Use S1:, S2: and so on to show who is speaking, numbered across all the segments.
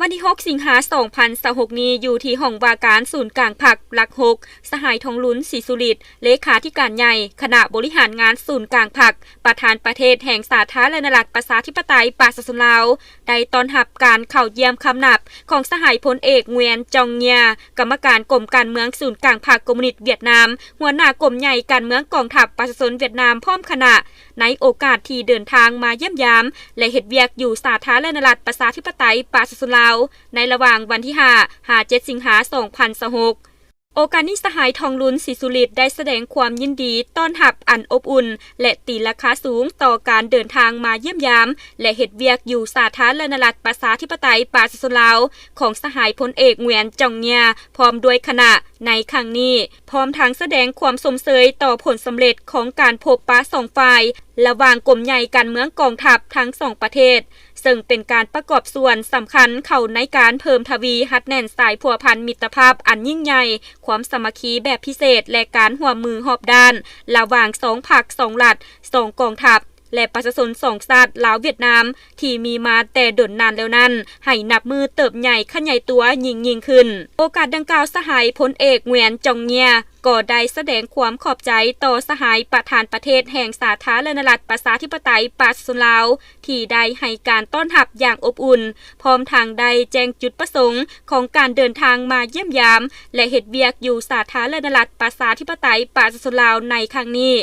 S1: วันที่6สิงหาคม2026นี้อยู่ที่ห้องว่าการศูนย์กลางผักหลัก6สหายทองลุ้นศรีสุริตเลขาธิการใหญ่คณะบริหารงานศูนย์กลางผักประธานประเทศแห่งสาธารณรัฐประชาธิปไตยปาสลาวได้ต้อนรับการเข้าเยี่ยมคำนับของสหายพลเอกเงียนจองเงียกรรมการกรมการเมืองศูนย์กลางผักคอมมิวนิสต์เวียดนามหัวหน้ากรมใหญ่การเมืองกองทัพประชาชนเวียดนามพร้อมคณะในโอกาสที่เดินทางมาเยี่ยมยามและเฮ็ดเวียกอยู่สาธารณรัฐประชาธิปไตยปาสลาวในระหว่างวันที่5-7 สิงหาคม2026โอกาสนี้สหายทองลุ้นศรีสุริตได้แสดงความยินดีต้อนรับอันอบอุ่นและตีราคาสูงต่อการเดินทางมาเยี่ยมยามและเฮ็ดเวียกอยู่สาธารณรัฐประชาธิปไตยปาสลาวของสหายพลเอกเงียนจองเงียพร้อมด้วยคณะในครั้งนี้พร้อมทั้งแสดงความสมเสยต่อผลสำเร็จของการพบปะสองฝ่ายระหว่างกรมใหญ่การเมืองกองทัพทั้งสองประเทศซึ่งเป็นการประกอบส่วนสำคัญเข้าในการเพิ่มทวีหัดแน่นสายพัวพันมิตรภาพอันยิ่งใหญ่ความสามัคคีแบบพิเศษและการร่วมมือรอบด้านระหว่าง2 พรรค 2 รัฐ 2 กองทัพและประชาชน2 ชาติลาวเวียดนามที่มีมาแต่ดนนานแล้วนั้นให้นับมือเติบใหญ่ขยายตัวยิ่งขึ้นโอกาสดังกล่าวสหายพลเอกเงียนจองเงียก็ได้แสดงความขอบใจต่อสหายประธานประเทศแห่งสาธารณรัฐประชาธิปไตยปาสลาวที่ได้ให้การต้อนรับอย่างอบอุ่นพร้อมทางได้แจ้งจุดประสงค์ของการเดินทางมาเยี่ยมยามและเฮ็ดเวียกอยู่สาธารณรัฐประชาธิปไตยปาสลาวในครั้งนี้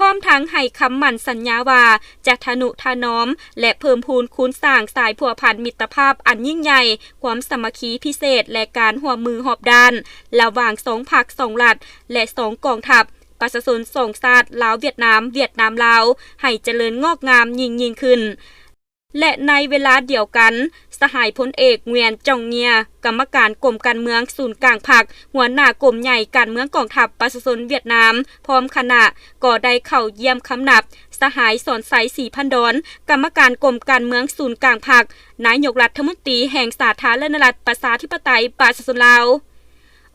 S1: พร้อมทั้งให้คำมั่นสัญญาว่าจะทนุถนอมและเพิ่มพูนคูณสร้างสายพัวพันมิตรภาพอันยิ่งใหญ่ความสามัคคีพิเศษและการร่วมมือรอบด้านระหว่าง2 พรรค 2 รัฐและ2 กองทัพประชาชน2 ชาติลาวเวียดนามลาวให้เจริญงอกงามยิ่งขึ้นและในเวลาเดียวกันสหายพลเอกเงียนจองเงียกรรมการกรมการเมืองศูนย์กลางผักหัวหน้ากรมใหญ่การเมืองกองทัพประชาชนเวียดนามพร้อมคณะก็ได้เข้าเยี่ยมคำนับสหายสอนไซศรีพันดอนกรรมการกรมการเมืองศูนย์กลางผักนายกรัฐมนตรีแห่งสาธารณรัฐประชาธิปไตยปาสลาว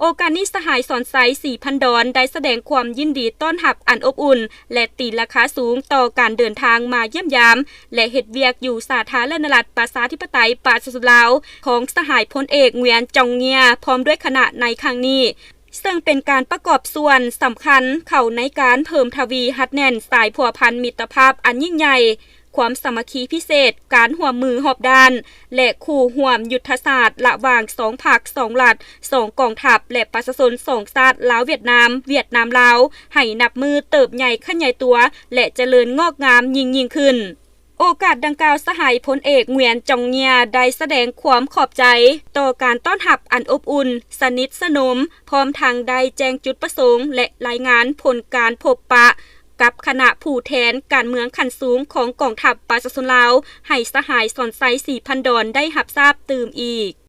S1: โอกาสนี้สหายสอนไซศรีพันดอนได้แสดงความยินดีต้อนรับอันอบอุ่นและตีราคาสูงต่อการเดินทางมาเยี่ยมยามและเฮ็ดเวียกอยู่สาธารณรัฐประชาธิปไตยปาสลาวของสหายพลเอกเงียนจองเงียพร้อมด้วยคณะในครั้งนี้ซึ่งเป็นการประกอบส่วนสำคัญเข้าในการเพิ่มทวีหัดแน่นสายพัวพันมิตรภาพอันยิ่งใหญ่ความสามัคคีพิเศษการร่วมมือรอบด้านและคู่ร่วมยุทธศาสตร์ระหว่าง2 พรรค 2 รัฐ 2 กองทัพและประชาชน2 ชาติลาวเวียดนามลาวให้นับมือเติบใหญ่ขยายตัวและเจริญงอกงามยิ่งขึ้นโอกาสดังกล่าวสหายพลเอกเงียนจองเงียได้แสดงความขอบใจต่อการต้อนรับอันอบอุ่นสนิทสนมพร้อมทางได้แจ้งจุดประสงค์และรายงานผลการพบปะกับคณะผู้แทนการเมืองขั้นสูงของกองทัพประชาชนลาวให้สหายสอนไซศรีพันดอนได้รับทราบตื่มอีก